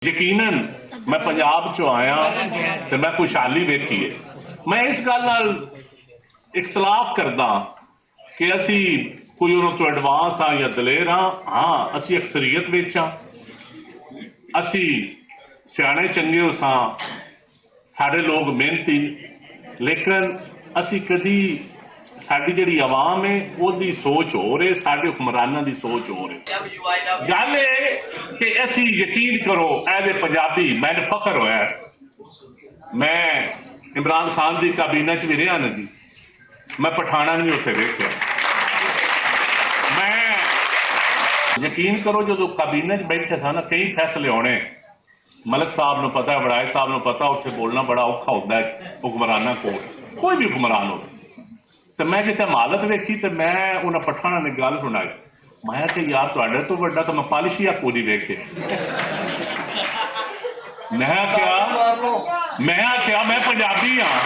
यकीनन मैं पंजाब चो आया तो मैं खुशहाली वेखी है। मैं इस गल नाल इख्तलाफ करदा कि असी कोई उन्होंने तो एडवांस हाँ या दलेर हाँ असी अक्सरीयत विच हाँ, असी सियाणे चंगे हो साडे लोग मेहनती, लेकिन असी कदी साडी जिहड़ी आवाम है उसकी सोच हो रही, साडे हुक्मरानां दी सोच हो रही। गल कि असी यकीन करो ऐसे पंजाबी मैंने फखर होया, मैं इमरान खान की काबीना च भी रहा ना जी, मैं पठाना नहीं उत्थे वेखिया। मैं यकीन करो जो काबीना च बैठे सा ना कई फैसले होने, मलिक साहब नूं पता है, वड़ाए साहब नूं पता, उत्थे बोलना बड़ा औखा होता है हुक्मराना को, कोई भी हुक्मरान हो। तो मैं जिथे हालत वेखी तो मैं उन्हें पठाना ने गल सुनाई, मैं कि यार तुहाडे तो वड्डा तो मैं पालिशिया पूरी वेखे। मैं क्या मैं पंजाबी हाँ,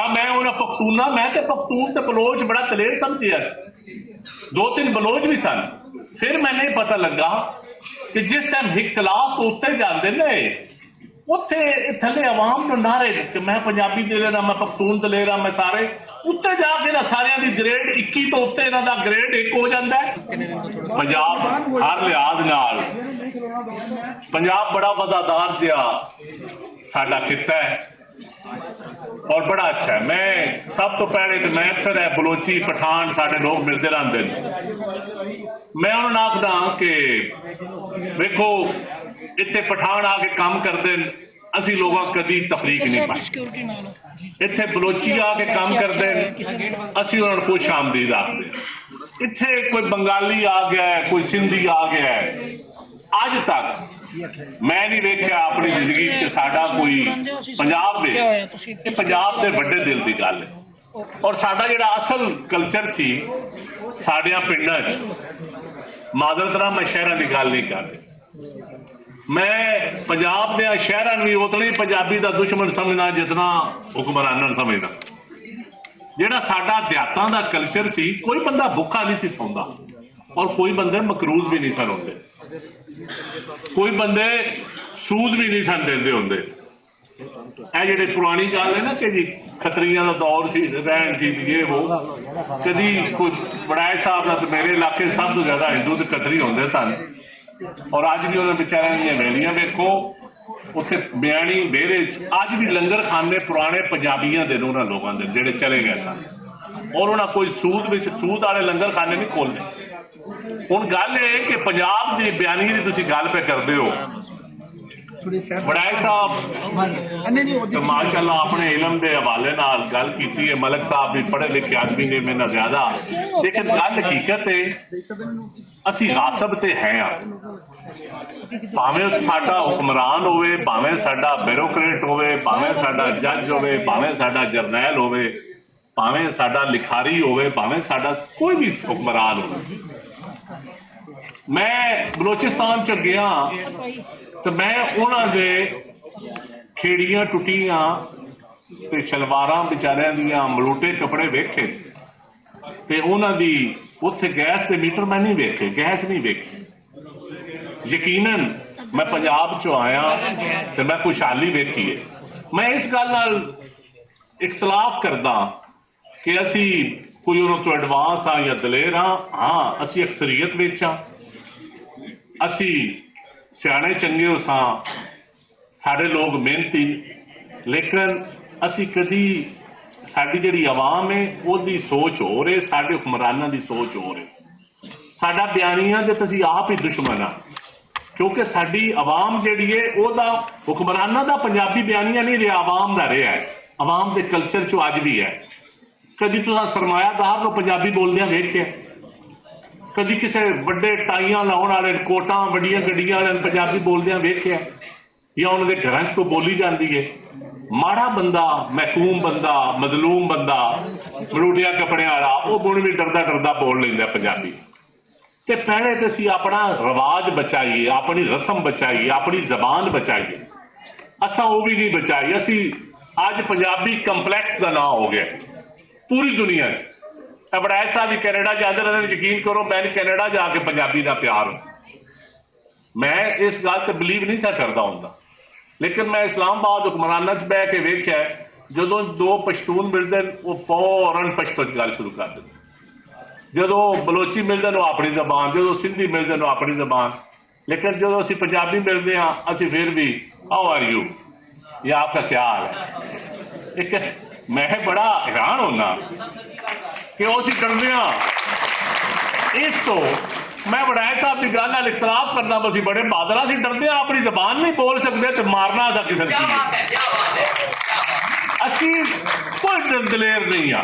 मैं उन्हें पख्तूना, मैं तो पख्तून तो बलोच बड़ा दलेर समझिया, 2-3 बलोच भी सन। फिर मैंने पता लगा कि जिस टाइम इख्तलाफ उत्ते जाते ने उत्थे थले आवाम को नारे कि मैं पंजाबी दलेर मैं पख्तून दलेर मैं सारे उत्ते जाके ना सारियां दी ग्रेड 21 तो उत्ते इन्हां दा ग्रेड 1 हो जाता है। पंजाब हर लिहाज नाल पंजाब बड़ा वफादार जिहा साडा खिता है और बड़ा अच्छा है। मैं सब तो पहले तो मैं अक्सर है बलोची पठान साडे लोग मिलते रहते हैं, मैं उन्होंने आखदा कि वेखो इतने पठान आके काम करते असी लोग कदी तफरीक नहीं पाई, इतने बलोची आके काम करते असी उन्होंने खुश आमदीद आखते, इतने कोई बंगाली आ गया है, कोई सिंधी आ गया है, अज तक मैं नहीं वेख्या अपनी जिंदगी कि साडा कोई पंजाब दे पंजाब दे बड़े दिल की गल है। और साडा जिहड़ा असल कल्चर सी साडियां पिंडां च, मादरत नाल मैं शहरां की गल नहीं कर रहा, मैं पंजाब दे शहरां भी उतना ही पंजाबी का दुश्मन समझना जितना हुक्मरानां समझना। जिहड़ा साडा देहातां दा कल्चर सी, कोई बंदा भुखा नहीं सी सौंदा और कोई बंदे मकरूज भी नहीं सन होंदे, कोई बंदे सूद भी नहीं सन देंदे होंदे। ऐ जिहड़ी पुरानी गल है ना कि जी खतरियां दा दौर सी, रहन सी, ये वो, कदी कोई वड़ाए साहब दा, मेरे इलाके सब तो ज्यादा हिंदू ते खतरी होंदे सन और अज भी उन्होंने बेचारियां दी वेलियां वेखो उत्थे बयानी बेरे अज भी लंगर खाने पुराने पंजाबियां दे उन्होंने लोगों के जेडे चले गए सन और उन्हें कोई सूद वाले लंगर खाने नहीं खोलते। हुण गल है कि पंजाब की बयानी की तुसीं गल पे करते हो, वड़ाए साहब तो माशाअल्लाह अपने इलम के हवाले नाल गल की है, मलिक साहब भी पढ़े लिखे आदमी ने मेरे ज्यादा, लेकिन गल हकीकत है असी गासब ते हैं, भावें साडा हुक्मरान होवे, भावें साडा ब्यूरोक्रेट होवे, भावें साडा जज होवे, भावें साडा जरनैल होवे, भावें साडा लिखारी होवे, भावें साडा कोई भी हुक्मरान होवे। मैं बलोचिस्तान च गया तो मैं उन्होंने खेड़ियां टुटियां ते शलवारां बेचारियां दियां मलूटे कपड़े वेखे ते उन्हां दी उत्थे गैस के मीटर मैं नहीं वेखे, गैस नहीं वेखी। यकीनन मैं पंजाब चो आया तो मैं खुशहाली वेखी है। मैं इस गल नाल इख्तलाफ करदा कि असी कोई उन्होंने तो एडवांस हाँ या दलेर हाँ असी अक्सरीयत विच हाँ, असी सियाणे चंगे हो साडे लोग मेहनती, लेकिन असी कदी साडी जिहड़ी आवाम है उसकी सोच हो रही, साडे हुक्मरानां दी सोच हो रही। साडा बयानियां दे असीं आप ही दुश्मन हाँ, क्योंकि साडी आवाम जिहड़ी है ओहदा हुक्मरानां दा पंजाबी बयानियां नहीं रहा, आवाम दा रहा है, आवाम दे कल्चर चो अज भी है। कदी तुसीं सरमायादार को पंजाबी बोलदियां वेखिआ, कदी किसी बड़े टाइयां लाउण वाले कोटां वड्डियां गड्डियां वाले पंजाबी बोलदियां वेखिआ, या उन्होंने घर च कोई बोली जाती है। माड़ा बंदा, महकूम बंदा, मजलूम बंदा, मलूटिया कपड़े वाला वो गुण भी डरदा डरदा बोल लेंदा पंजाबी। ते पहले तो असीं अपना रिवाज बचाइए, अपनी रस्म बचाइए, अपनी जबान बचाइए, असा वो भी नहीं बचाई। असी अज पंजाबी कंपलैक्स का नाम हो गया पूरी दुनिया। वड़ैच साहब भी कैनेडा जाते रहते, यकीन करो मैं कैनेडा जाके पंजाबी का प्यार मैं इस गल से बिलीव नहीं सा करता होंदा, लेकिन मैं इस्लामाबाद हुक्मराना च बह के वेख्या जो दो पश्तून मिलते वो फौरन पश्तो च गल शुरू कर देते, जो बलोची मिलते वो अपनी जबान, जो सिंधी मिलते वो अपनी जबान, लेकिन जो असी पंजाबी मिलते हाँ असी फिर भी हाउ आर यू या आपका क्या हाल है। एक मैं बड़ा हैरान होना कि वो असी डरते हाँ इस तो मैं वड़ैत साहब की गल नाल इख्तलाफ करना, असी बड़े बहादुर असी डरते हाँ अपनी जबान नहीं बोल सकते तो मारना असा किसी असी कोई दलेर नहीं हाँ,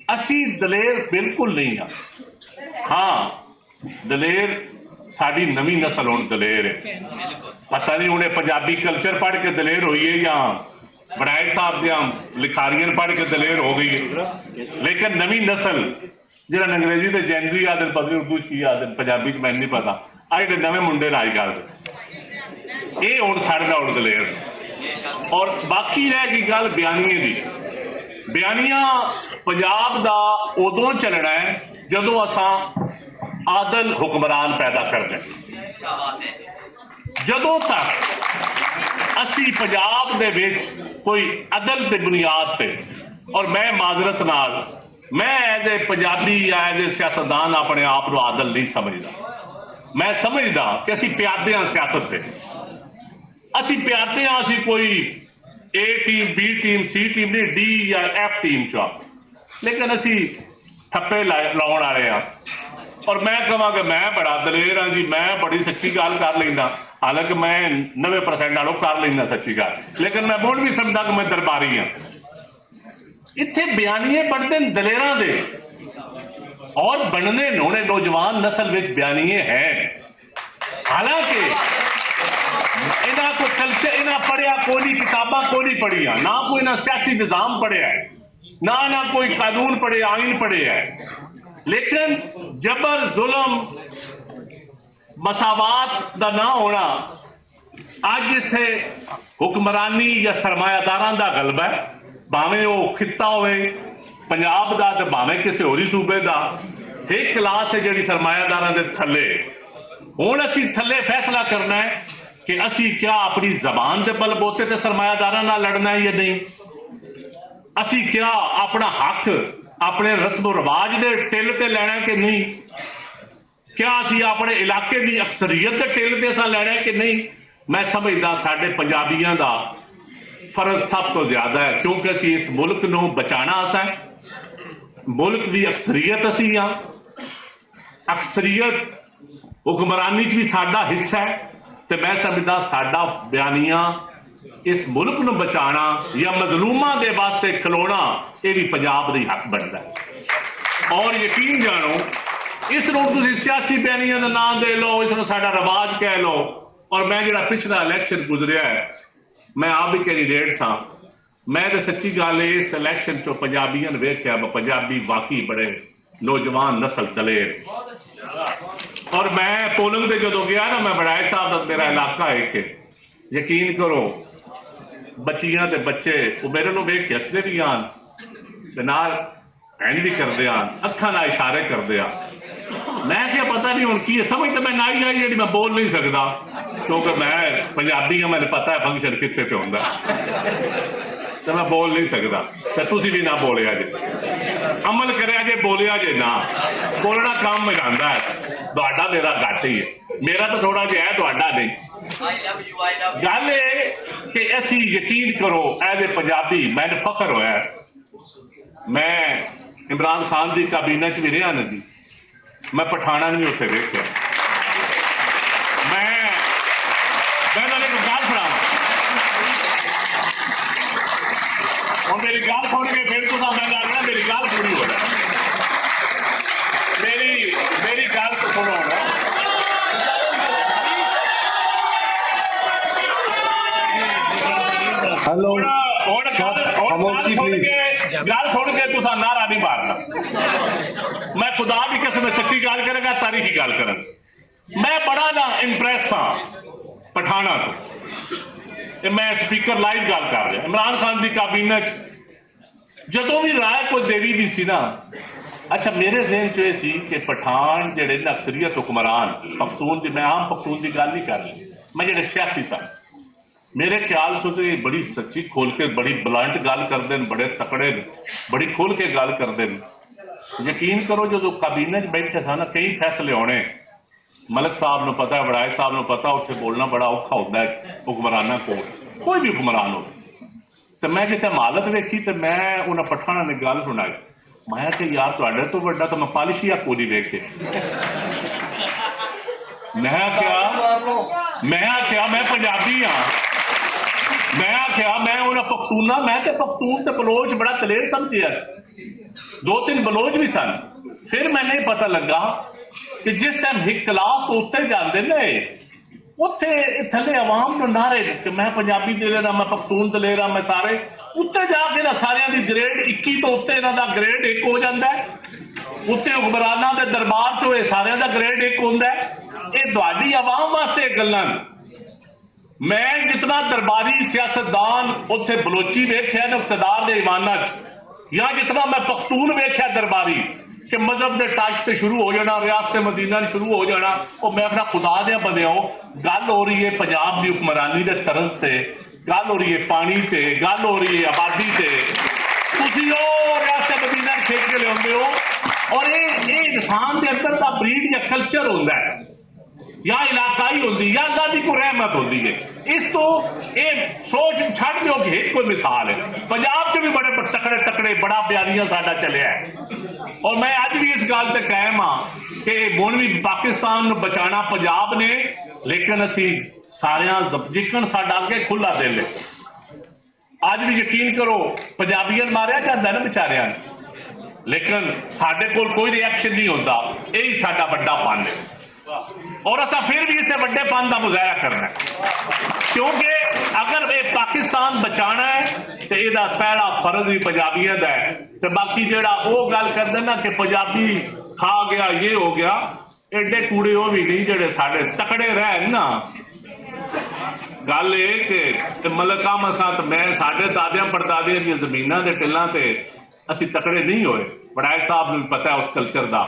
असी दलेर बिल्कुल नहीं हाँ। हाँ दलेर साड़ी नवी नस्ल हुण दलेर है, पता नहीं उन्हें पंजाबी कल्चर पढ़ के दलेर हुई है या वड़ैत साहब दियां लिखारियां पढ़ के दलेर हो गई है, लेकिन नवी नस्ल जिन्हें अंग्रेजी तो जैनजी आदि पता उर्दू की आदि पंजाबी मैं नहीं पता अज के नवे मुंडे अजकल ये हुण साढ़े उड़ दलेर। और बाकी रह गई गल बयानिए की, बयानिया पंजाब दा उदों चलना है जदों असां आदल हुक्मरान पैदा कर दें। जदों तक असी पंजाब दे विच कोई अदल की बुनियाद पे, और मैं माजरत नाल मैं एज ए पंजाबी या एज ए सियासतदान अपने आप को आदल नहीं समझदा, मैं समझदा कि असी प्यादे हाँ सियासत पे, असी प्यादे हाँ असी कोई ए टीम बी टीम सी टीम नहीं डी या एफ टीम च, लेकिन असी ठप्पे लाउण वाले हाँ। और मैं कहां कि मैं बड़ा दलेर हाँ जी, मैं बड़ी सच्ची गल कर लेना, हालांकि मैं 90% नालों कर लेना सच्ची गल, लेकिन मैं मुड़ भी समझदा कि मैं दरबारी हाँ। इत्थे बयानिए बनते दलेरां दे और बनने होने नौजवान नस्ल विच बयानिए हैं, हालांकि इन्हां को कल्चर इन्हां पढ़िया कोई नहीं, किताबां कोई नहीं पढ़िया, ना कोई इन्हां सियासी निजाम पढ़िया है, ना कोई कानून पढ़े आइन पढ़े है, लेकिन जबर जुल्म मसावात दा ना होना अज इत्थे हुक्मरानी या सरमायादारां दा गलबा है, भावें वो खिता होवे पंजाब दा ते भावें किसी होरी सूबे दा। एक क्लास है जिहड़ी सरमायादारां दे थल्ले, हुण असीं थल्ले फैसला करना है कि असीं क्या अपनी जबान के बलबोते ते सरमायादारां नाल लड़ना है या नहीं, असीं क्या अपना हक अपने रस्म रिवाज के टिल ते लैना है कि नहीं, क्या असीं अपने इलाके की अक्सरीयत के टिल ते असां लैना है कि नहीं। मैं समझदा साडे पंजाबियां दा फर्ज सब तो ज्यादा है, क्योंकि असी इस मुल्क नूं बचाना असा है, मुल्क की अक्सरीयत असी हाँ, अक्सरीयत हुक्मरानी च भी साडा हिस्सा है, तो मैं समझदा साडा बयानिया इस मुल्क नूं बचाना या मजलूमां दे वास्ते खलोना ये भी पंजाब दी हक बनदा है। और यकीन जानो इस नूं तुसीं सियासी बयानिया दा नाम दे लो, इस नूं साडा रवाज कह लो। और मैं जिहड़ा पिछला इलैक्शन गुजरिया है, मैं आप भी कैंडीडेट सा, मैं तो सच्ची गल इस इलैक्शन चो पंजाबियों ने वेख्या, पंजाबी वाकई बड़े नौजवान नस्ल दलेर। और मैं पोलिंग से जो गया ना, मैं वड़ैत साहब का मेरा इलाका एक, यकीन करो बच्चियां ते बच्चे वो मेरे को वेख के हसदे भी आन, नाल हैंड भी करते आन, अखां नाल इशारे करते आ। मैं क्या पता नहीं हुण की समझ तो मैं ना ही आई जी, मैं बोल नहीं सकता क्योंकि मैं पंजाबी हाँ, मैंने पता है फंक्शन कितने पे होंदा, तो मैं बोल नहीं सकता। तो तुसीं भी ना बोलिया जे, अमल करिया जे, बोलिया जे ना, बोलना काम में आंदा है, तुहाडा मेरा घट ही है, मेरा तो थोड़ा जिहा है, तुहाडा नहीं। गल कि असी यकीन करो एज ए पंजाबी मैंने फख्र होया, मैं इमरान खान की काबीना च भी रहा ना जी, मैं पठाना नहीं उत्थे वेख्या। मैं गाल फड़ावा और मेरी गाल सुन के फिर तो मैं लगना मेरी गाल पूरी हो जाए, मेरी गाल तो सुनो ना। हेलो गल सुन के तुसा नारा नहीं मारना, मैं खुदा की कसम सच्ची गल करेगा, तारीखी गल कर, मैं बड़ा ना इंप्रेस हाँ पठाना तो, मैं स्पीकर लाइव गल कर रहा। इमरान खान की काबीना जदों भी राय कोई देवी दी सी ना, अच्छा मेरे जहन च ये सी कि पठान जेडे ने अक्सरीयत हुक्मरान पख्तून की, मैं आम पख्तून की गल नहीं कर रही, मैं जेडे सियासी सन मेरे ख्याल से तो ये बड़ी सच्ची खोल के बड़ी ब्लंट गल करते हैं, बड़े तकड़े बड़ी खोल के गल करते हैं। यकीन करो जो काबीने बैठे सन कई फैसले आने मलिक साहब को पता है, वड़ाए साहब को पता, उत्थे बोलना बड़ा औखा होता है हुक्मराना को, कोई भी हुक्मरान हो। तो मैं जिसे हालत वेखी तो मैं उन्होंने पठाना ने गल सुनाई, मैं कि यार तुहाडे तो वड्डा तो मैं पालिशिया कोई वेखे। मैं क्या मैं पंजाबी हाँ, मैं उन्हें पख्तूना, मैं तो पख्तून ते बलोच बड़ा दलेर समझिया, 2-3 बलोच भी सन। फिर मैंने पता लगा कि जिस टाइम हिक क्लास उत्ते जाते ने उत्थे थले आवाम को नारे कि मैं पंजाबी दलेर हाँ, मैं पख्तून दलेर हाँ, मैं सारे उत्ते जाके ना सारियां दी ग्रेड 21 तो उत्ते इन्हां दा ग्रेड 1 हो जाता है, उत्ते हुक्मरानां दे दरबार चो ये सारियां दा ग्रेड 1 होंदा है। ये तुहाडी आवाम वास्ते गल्लां, मैं जितना दरबारी सियासतदान उत्थे बलोची वेख्या ने इक्तदार दे ईवानां च, या जितना मैं पख्तून वेख्या दरबारी कि मजहब के टच से शुरू हो जाना, रियासत मदीना शुरू हो जाना, और मैं अपना खुदा दे बंदियों गल हो रही है पंजाब की हुक्मरानी के तरज से, गल हो रही है पानी से, गल हो रही है आबादी से, तुसी रियासत मदीना खिंच के लियाते हो। और ये इंसान के अंदर का ब्रीड या कल्चर होता है या इलाकाई होती या अल्लाह की कोई रहमत होती है। इस तो ये सोच छड़ दो कि एक कोई मिसाल है, पंजाब च भी बड़े तकड़े तकड़े बड़ा प्यारियां साडा चलिया है, और मैं अज भी इस गल से कायम हाँ कि हुण भी पाकिस्तान नूं बचाना पंजाब ने, लेकिन असी सारियां जिकन साडा अगे खुला दिल है। अज भी यकीन करो पंजाबियन मारिया जाता है ना बेचारियां, लेकिन साडे कोल कोई रिएक्शन नहीं होता, यही साडा वड्डा पन है, और असा फिर भी इसे वड्डे पन का मुजाहरा करना है, क्योंकि अगर ये पाकिस्तान बचाना है तो यदा पहला फर्ज भी पंजाबियों का है। तो बाकी जेड़ा वो गल करते ना कि पंजाबी खा गया ये हो गया, एडे कूड़े वो भी नहीं जेडे साडे तकड़े रह ना। गल ये कि मलिक अहमद खान मैं साडे दादियां परदादियां दी जमीनां दे टिल्लां ते असी तकड़े नहीं होए, वड़ाए साहब नूं पता है उस कल्चर का,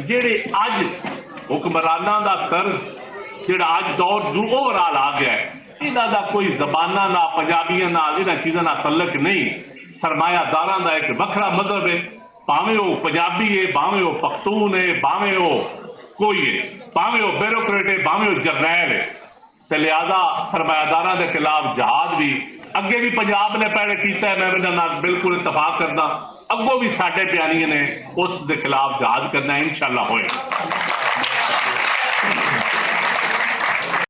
जेडे अज हुक्मराना का तर्ज जेड़ा अज दौर ओवरऑल आ गया है, इन्हां दा कोई जबाना ना पंजाबियों नाल इन्हां चीज़ां नाल तल्लक नहीं, सरमायादारां दा एक वखरा मजहब है, भावें वो पंजाबी है, भावें वो पख्तून है, भावें वो कोई है, भावें वो ब्यूरोक्रेट है, भावें वो जरनैल है। तो लिहाजा सरमायादारां के खिलाफ जहाद भी अगे भी पंजाब ने पहले किया है, मैं इन्हां नाल बिल्कुल इतफाक करदा, अगों भी साडे प्यारियां ने उस दे खिलाफ जहाद करना इंशाअल्लाह होएगा।